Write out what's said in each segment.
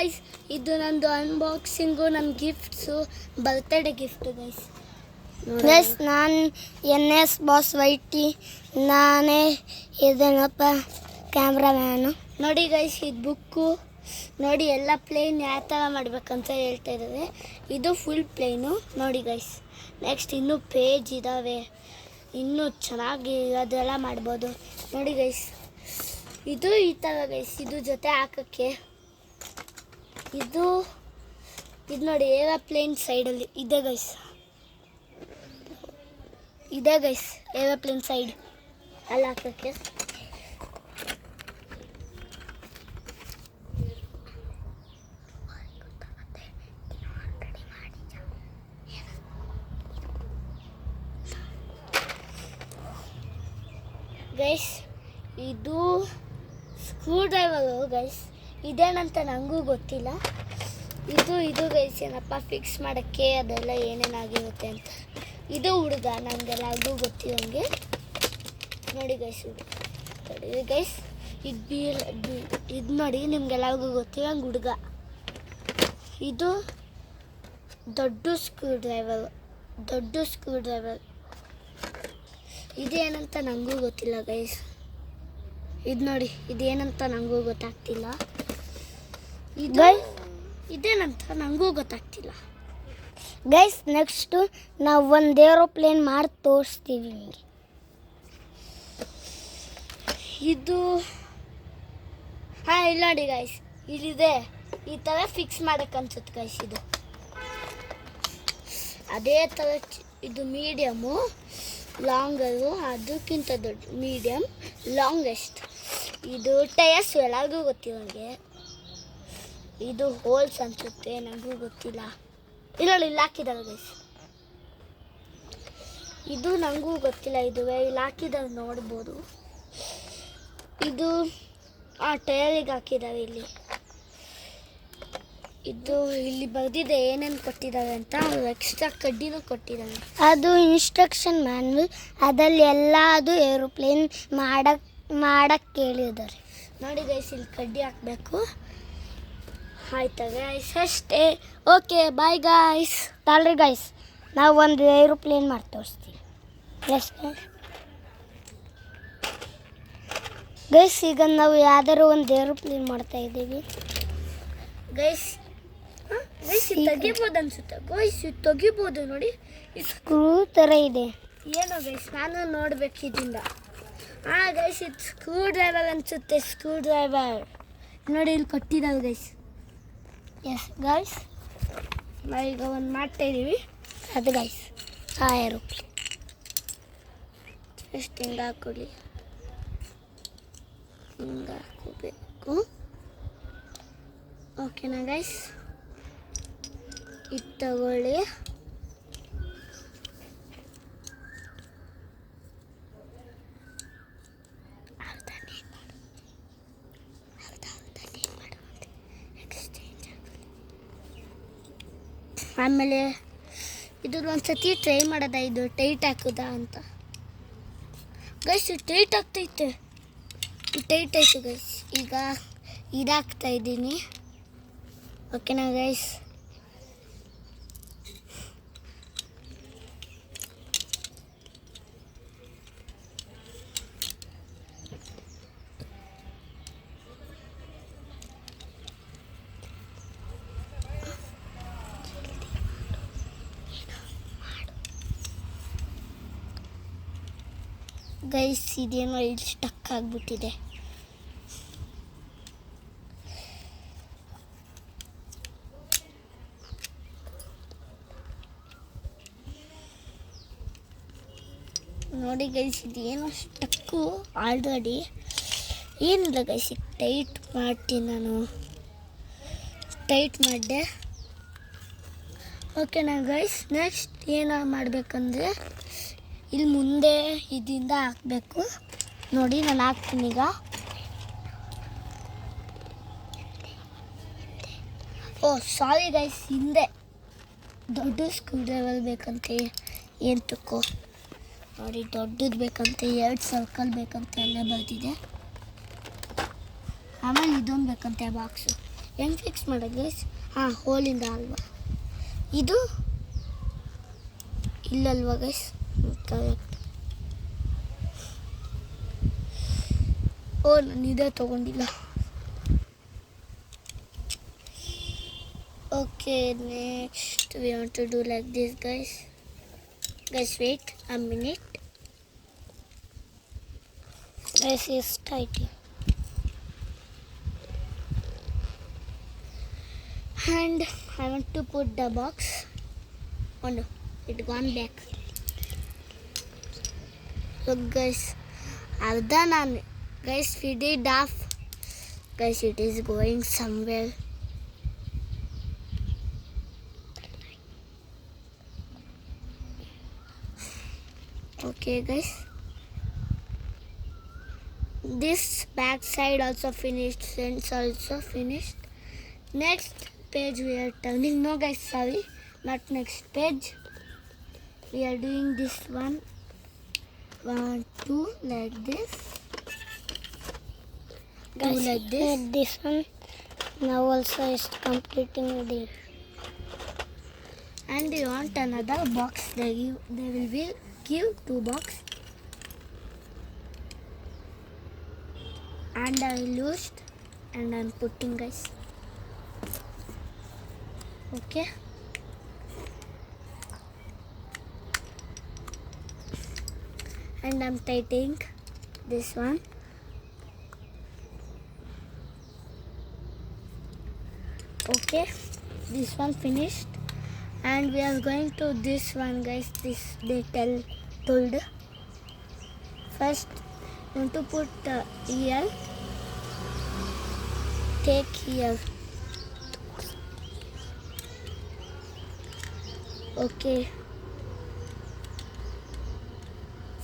Guys, ಇದು ನಂದು unboxing, ನನ್ನ gifts, birthday gift guys. Guys, ನಾನು NS ಬಾಸ್ ವೈಟಿ, ನಾನೇ ಇದೇನಪ್ಪ ಕ್ಯಾಮ್ರಾಮ್ಯಾನು. ನೋಡಿ ಗೈಸ್, ಇದು ಬುಕ್ಕು ನೋಡಿ, ಎಲ್ಲ ಪ್ಲೇನ್ ಯಾವ ಥರ ಮಾಡ್ಬೇಕಂತ ಹೇಳ್ತಾ ಇದ್ದಾರೆ. ಇದು ಫುಲ್ ಪ್ಲೇನು ನೋಡಿ ಗೈಸ್. ನೆಕ್ಸ್ಟ್ ಇನ್ನೂ ಪೇಜ್ ಇದ್ದಾವೆ, ಇನ್ನೂ ಚೆನ್ನಾಗಿ ಅದೆಲ್ಲ ಮಾಡ್ಬೋದು ನೋಡಿ ಗೈಸ್. ಇದು ಈ ಥರ ಗೈಸ್, ಇದು ಜೊತೆ ಹಾಕೋಕ್ಕೆ. ಇದು ನೋಡಿ, ಏರೋಪ್ಲೇನ್ ಸೈಡಲ್ಲಿ ಇದೆ ಗೈಸ್, ಇದೆ ಗೈಸ್, ಏರೋಪ್ಲೇನ್ ಸೈಡ್ ಅಲ್ಲಿ ಹಾಕೋಕ್ಕೆ. ಗೈಸ್, ಇದು ಸ್ಕ್ರೂ ಡ್ರೈವರು ಗೈಸ್, ಇದೇನಂತ ನನಗೂ ಗೊತ್ತಿಲ್ಲ. ಇದು ಗೈಸ್ ಏನಪ್ಪ ಫಿಕ್ಸ್ ಮಾಡೋಕ್ಕೆ, ಅದೆಲ್ಲ ಏನೇನಾಗಿರುತ್ತೆ ಅಂತ. ಇದು ಹುಡುಗ, ನನಗೆಲ್ಲರಿಗೂ ಗೊತ್ತಿರೋಂಗೆ ನೋಡಿ ಗೈಸ್. ನೋಡಿ ಗೈಸ್, ಇದು ನೋಡಿ, ನಿಮ್ಗೆಲ್ಲರಿಗೂ ಗೊತ್ತಿರೋಂಗೆ ಹುಡುಗ. ಇದು ದೊಡ್ಡ ಸ್ಕ್ರೂ ಡ್ರೈವರ್. ಇದೇನಂತ ನನಗೂ ಗೊತ್ತಿಲ್ಲ ಗೈಸ್. ಇದು ನೋಡಿ, ಇದೇನಂತ ನನಗೂ ಗೊತ್ತಾಗ್ತಿಲ್ಲ. ಇದೇನಂತ ನನಗೂ ಗೊತ್ತಾಗ್ತಿಲ್ಲ ಗೈಸ್. ನೆಕ್ಸ್ಟು ನಾವು ಒಂದು ಏರೋಪ್ಲೇನ್ ಮಾಡಿ ತೋರಿಸ್ತೀವಿ ನಿಮಗೆ. ಇದು ಇಲ್ಲ ನೋಡಿ ಗೈಸ್, ಇಲ್ಲಿದೆ, ಈ ಥರ ಫಿಕ್ಸ್ ಮಾಡೋಕ್ಕೆ ಅನ್ಸುತ್ತೆ ಗೈಸ್. ಇದು ಅದೇ ಥರ, ಇದು ಮೀಡಿಯಮು, ಲಾಂಗರು, ಅದಕ್ಕಿಂತ ದೊಡ್ಡ ಮೀಡಿಯಮ್, ಲಾಂಗೆಸ್ಟ್. ಇದು ಟಯರ್ಸ್ ಎಲ್ಲರಿಗೂ ಗೊತ್ತಿರೋಂಗೆ. ಇದು ಹೋಲ್ಸ್ ಅನ್ಸುತ್ತೆ, ನನಗೂ ಗೊತ್ತಿಲ್ಲ. ಇಲ್ಲಿ ಹಾಕಿದ್ದಾರೆ ಗೈಸ್. ಇದು ನನಗೂ ಗೊತ್ತಿಲ್ಲ, ಇದುವೇ ಇಲ್ಲಿ ಹಾಕಿದ್ದಾರೆ ನೋಡ್ಬೋದು. ಇದು ಟಯರಿಗೆ ಹಾಕಿದ್ದಾರೆ ಇಲ್ಲಿ. ಇದು ಇಲ್ಲಿ ಬರೆದಿದೆ ಏನೇನು ಕೊಟ್ಟಿದ್ದಾರೆ ಅಂತ, ಎಕ್ಸ್ಟ್ರಾ ಕಡ್ಡಿನೂ ಕೊಟ್ಟಿದ್ದಾರೆ. ಅದು ಇನ್ಸ್ಟ್ರಕ್ಷನ್ ಮ್ಯಾನ್ಯಲ್, ಅದರಲ್ಲಿ ಎಲ್ಲದು ಏರೋಪ್ಲೇನ್ ಮಾಡಕ್ಕೆ ಹೇಳಿದ್ದಾರೆ ನೋಡಿ ಗೈಸ್. ಇಲ್ಲಿ ಕಡ್ಡಿ ಹಾಕಬೇಕು. ಆಯ್ತಾ ಗೈಸ್, ಅಷ್ಟೇ. Okay, bye guys. ತಾಳ್ರಿ ಗೈಸ್, ನಾವು ಒಂದು ಏರೋಪ್ಲೇನ್ ಮಾಡಿ ತೋರಿಸ್ತೀವಿ. ಗೈಸ್, ಈಗ ನಾವು ಯಾವ್ದಾದ್ರು ಒಂದು ಏರೋಪ್ಲೇನ್ ಮಾಡ್ತಾ ಇದ್ದೀವಿ ಗೈಸ್. ತೆಗಿಬೋದು ಅನ್ಸುತ್ತೆ ಗೈಸ್, ಇದು ತೆಗಿಬೋದು ನೋಡಿ. ಸ್ಕ್ರೂ ಥರ ಇದೆ ಏನೋ ಗೈಸ್, ನಾನು ನೋಡ್ಬೇಕಿದ್ದಿಂದ. ಗೈಸ್, ಇದು ಸ್ಕ್ರೂ ಡ್ರೈವರ್ ಅನ್ಸುತ್ತೆ, ಸ್ಕ್ರೂ ಡ್ರೈವರ್ ನೋಡಿ, ಇಲ್ಲಿ ಕೊಟ್ಟಿದ್ದಾವೆ ಗೈಸ್. ಎಸ್ ಗೈಸ್, ನಾವೀಗ ಒಂದು ಮಾಡ್ತಾ ಇದ್ದೀವಿ. ಅದು ಗೈಸ್ ಏರೋಪ್ಲೇನ್ ಎಷ್ಟು ಹಿಂಗೆ ಹಾಕೊಳ್ಳಿ, ಹಿಂಗೆ ಹಾಕೋಬೇಕು. ಓಕೆನಾ ಗೈಸ್, ಇದು ತಗೊಳ್ಳಿ. ಆಮೇಲೆ ಇದು ಒಂದ್ಸತಿ ಟ್ರೈ ಮಾಡೋದ, ಇದು ಟೈಟ್ ಹಾಕೋದಾ ಅಂತ ಗೈಸ್. ಟೈಟ್ ಆಗ್ತೈತೆ, ಟೈಟ್ ಆಯ್ತು ಗೈಸ್. ಈಗ ಇದಾಗ್ತಾ ಇದ್ದೀನಿ. ಓಕೆನಾ ಗೈಸ್. ಗೈಸ್, ಇದೇನೋ ಇಲ್ಲಿ ಸ್ಟಕ್ ಆಗಿಬಿಟ್ಟಿದೆ. ನೋಡಿ ಗೈಸ್, ಇದೇನೋ ಸ್ಟಕ್ಕು ಆಲ್ರೆಡಿ. ಏನಿಲ್ಲ ಗೈಸ್, ಈಗ ಟೈಟ್ ಮಾಡ್ತೀನಿ, ನಾನು ಟೈಟ್ ಮಾಡಿದೆ. ಓಕೆನಾ ಗೈಸ್. ನೆಕ್ಸ್ಟ್ ಏನು ಮಾಡಬೇಕಂದ್ರೆ, ಇಲ್ಲಿ ಮುಂದೆ ಇದರಿಂದ ಹಾಕಬೇಕು ನೋಡಿ. ನಾನು ಹಾಕ್ತೀನಿ ಈಗ. ಸಾರಿ ಗೈಸ್, ಹಿಂದೆ ದೊಡ್ಡ ಸ್ಕ್ರೂ ಡ್ರೈವರ್ ಬೇಕಂತೆ. ಏನು ತಕ್ಕೋ ನೋಡಿ, ದೊಡ್ಡದು ಬೇಕಂತೆ, 2 ಸರ್ಕಲ್ ಬೇಕಂತೆ ಎಲ್ಲ ಬರ್ತಿದೆ. ಆಮೇಲೆ ಇದೊಂದು ಬೇಕಂತೆ ಬಾಕ್ಸು. ಹೆಂಗೆ ಫಿಕ್ಸ್ ಮಾಡೋದು ಗೈಸ್? ಹಾಂ, ಹೋಲಿಂದ ಅಲ್ವಾ ಇದು? ಇಲ್ಲಲ್ವಾ ಗೈಸ್? ಕರೆಕ್ಟ್. ಓ, ನಾನು ಇದೇ ತೊಗೊಂಡಿಲ್ಲ. Okay, next we want to do like this guys. Guys, wait a minute. This is tight. And I want to put the box. Oh no, it gone back. Look guys, I've done on it. Guys, we did half. Guys, it is going somewhere. Okay guys, this back side also finished, fence also finished. Next page we are turning. No guys, sorry, not next page. We are doing this one. 1, 2 like this. Guys, like this. This one now also is completing the. And you want another box? They will be give 2 box. And I used and I'm putting guys. Okay. And I'm tightening this one. Okay, this one finished. And we are going to this one guys. This they told. First you want to put here. Take here. Okay.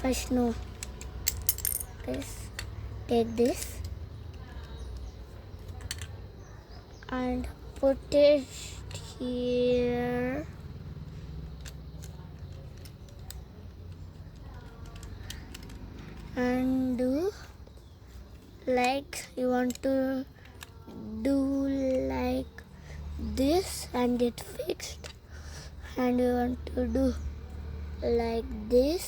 First no. This. Take this. And put it here. And do like you want to do like this and get fixed. And you want to do like this.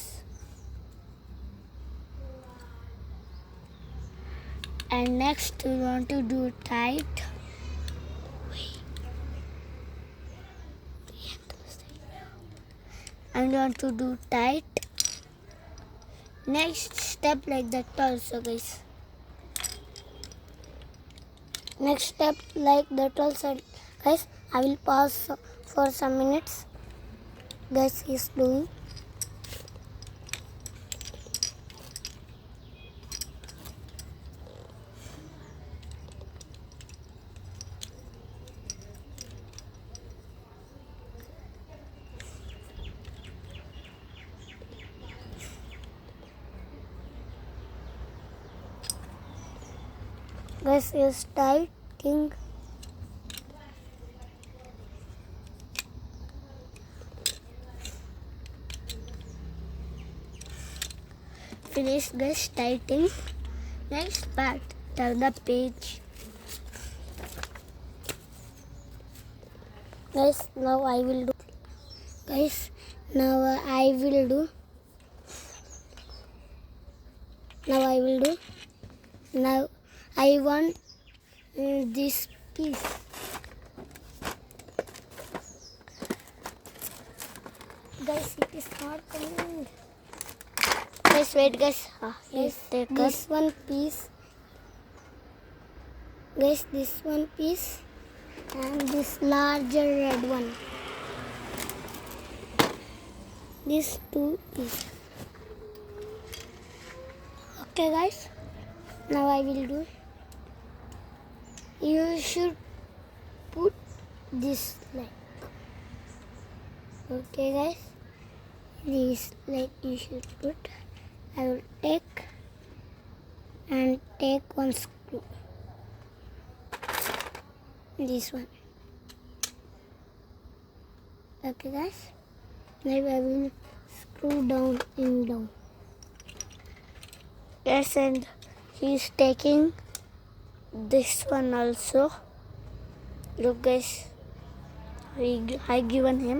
And next we want to do tight. And you want to do tight. Next step like that also guys. Next step like that also. Guys, I will pause for some minutes. Guys, he's doing. Guys, is tightening. Finish guys tightening. Next part, turn the page. Guys, now I will do. Guys, now I will do. Now I will do. Now I want this piece. Guys, it is not coming. Guys, wait guys. Yes, take this one piece. Guys, this one piece and this larger red one. These 2 pieces. Okay guys, now I will do. You should put this like. Okay guys, this like you should put. I will take one screw. This one. Okay guys, now I will screw down and down. Yes, and he's taking this one also. Look guys, I given him.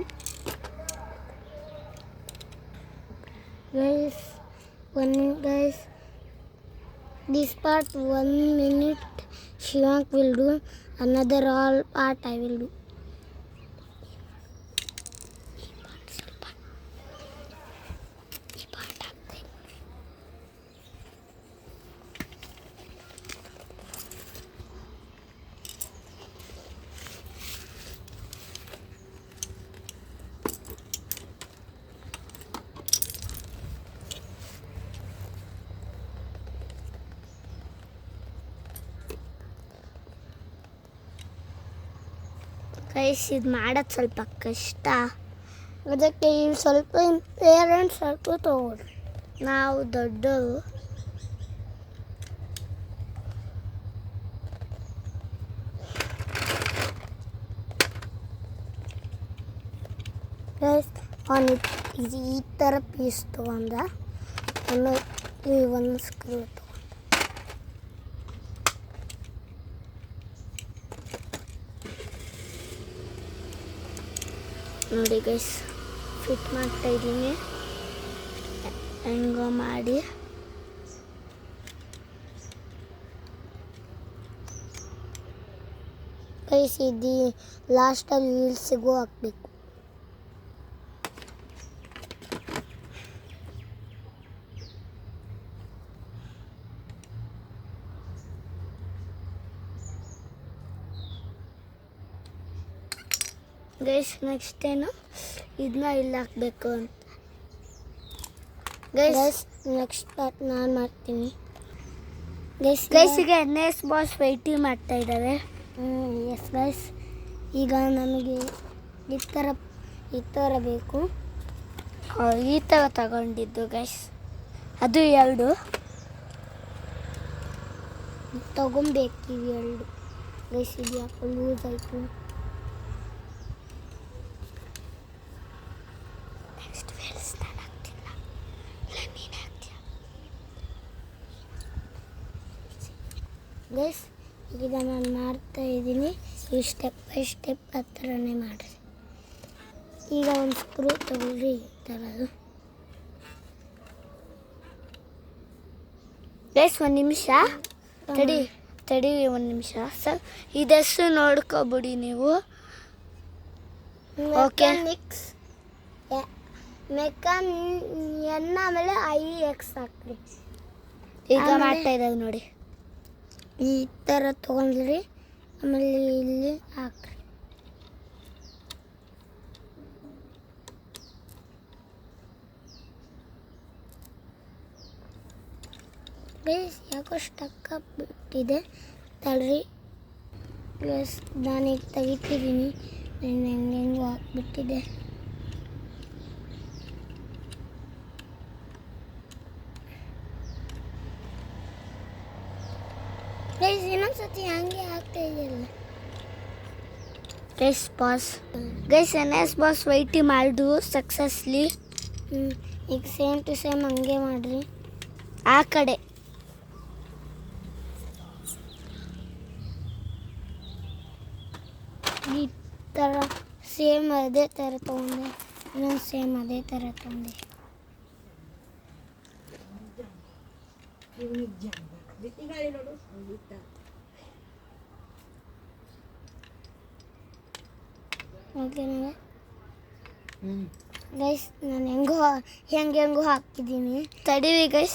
Guys, 1 minute guys. This part 1 minute Shivank will do. Another all part I will do. Guys ಇದು ಮಾಡೋದು ಸ್ವಲ್ಪ ಕಷ್ಟ. ಅದಕ್ಕೆ ಈ ಸ್ವಲ್ಪ parents ಸ್ವಲ್ಪ ತಗೊಳ್ರಿ. ನಾವು ದೊಡ್ಡವರು. ಗೈಸ್ ಅವನು ಈ ಥರ ಪೀಸ್ ತೊಗೊಂಡ ಆಮೇಲೆ ಈ ಒಂದು ಸ್ಕ್ರೂ ತೊಗೊಂಡ. ನೋಡಿ ಗೈಸ್ ಫಿಟ್ ಮಾಡ್ತಾ ಇದ್ದೀನಿ ಹೆಂಗೋ ಮಾಡಿ. ಗೈಸ್ ಇದು ಲಾಸ್ಟಲ್ಲಿ ವೀಲ್ಸಿಗೂ ಹಾಕಬೇಕು. ಗೈಸ್ ನೆಕ್ಸ್ಟ್ ಏನು ಇದನ್ನ ಇಲ್ಲಿ ಹಾಕಬೇಕು ಅಂತ. ಗೈಸ್ ಗೈಸ್ ನೆಕ್ಸ್ಟ್ ಪಾರ್ಟ್ ನಾನು ಮಾಡ್ತೀನಿ. ಗೈಸ್ ಗೈಸಿಗೆ NS ಬಾಸ್ ವೈಟಿಂಗ್ ಮಾಡ್ತಾ ಇದ್ದಾರೆ. ಎಸ್ ಗೈಸ್, ಈಗ ನಮಗೆ ಈ ಥರ ಬೇಕು. ಈ ಥರ ತಗೊಂಡಿದ್ದು ಗೈಸ್, ಅದು 2 ತಗೊಬೇಕು. ಇವು 2 ಗೈಸ್. ಇದು ಯಾಕೆ ಲೂಸ್ ಆಯಿತು. ಗೈಸ್ ಈಗ ನಾನು ಮಾಡ್ತಾ ಇದ್ದೀನಿ. ಈ ಸ್ಟೆಪ್ ಬೈ ಸ್ಟೆಪ್ ಆ ಥರನೇ ಮಾಡಿರಿ. ಈಗ ಒಂದು ಸ್ಕ್ರೂ ತಗೊಳ್ರಿ ಈ ಥರದ್ದು. ಗೈಸ್ 1 ನಿಮಿಷ ತಡಿ 1 ನಿಮಿಷ ಸರ್. ಇದೆಷ್ಟು ನೋಡ್ಕೊಬಿಡಿ ನೀವು. ಓಕೆ ಮೆಕ್ಯಾನಿಕ್ಸ್ ಎನ್ ಆಮೇಲೆ IX ಹಾಕ್ರಿ. ಈಗ ಆಮೇಲೆ ಮಾಡ್ತಾ ಇದ್ದಾವೆ ನೋಡಿ. ಈ ಥರ ತೊಗೊಂಡ್ರಿ ಆಮೇಲೆ ಇಲ್ಲಿ ಹಾಕ್ರಿ. ಗೈಸ್ ಯಾಕೋ ಸ್ಟಕ್ ಆಗಿಬಿಟ್ಟಿದೆ ತಡ್ರಿ. ಪ್ಲಸ್ ನಾನೀಗ ತೆಗಿತಿದ್ದೀನಿ. ಹೆಂಗೆಂಗೋ ಹಾಕ್ಬಿಟ್ಟಿದೆ. ಗೈಸ್ ಇನ್ನೊಂದ್ಸತಿ ಹಂಗೆ ಆಗ್ತಾ ಇದೆಯಲ್ಲ. Guys pass. Guys NS boss ವೈಟಿ ಮಾಡಿದ್ರು ಸಕ್ಸಸ್ಲಿ. ಈಗ ಸೇಮ್ ಟು ಸೇಮ್ ಹಂಗೆ ಮಾಡಿರಿ. ಆ ಕಡೆ ಈ ಥರ ಸೇಮ್ ಅದೇ ಥರ ತೊಗೊಂಡೆ. ಇನ್ನೊಂದು ಸೇಮ್ ಅದೇ ಥರ ತೊಗೊಂಡೆ. ಓಕೆನಾ ಗೈಸ್? ನಾನು ಹೆಂಗೋ ಹಾಕ್ತಿದ್ದೀನಿ. ತಡೀರಿ ಗೈಸ್.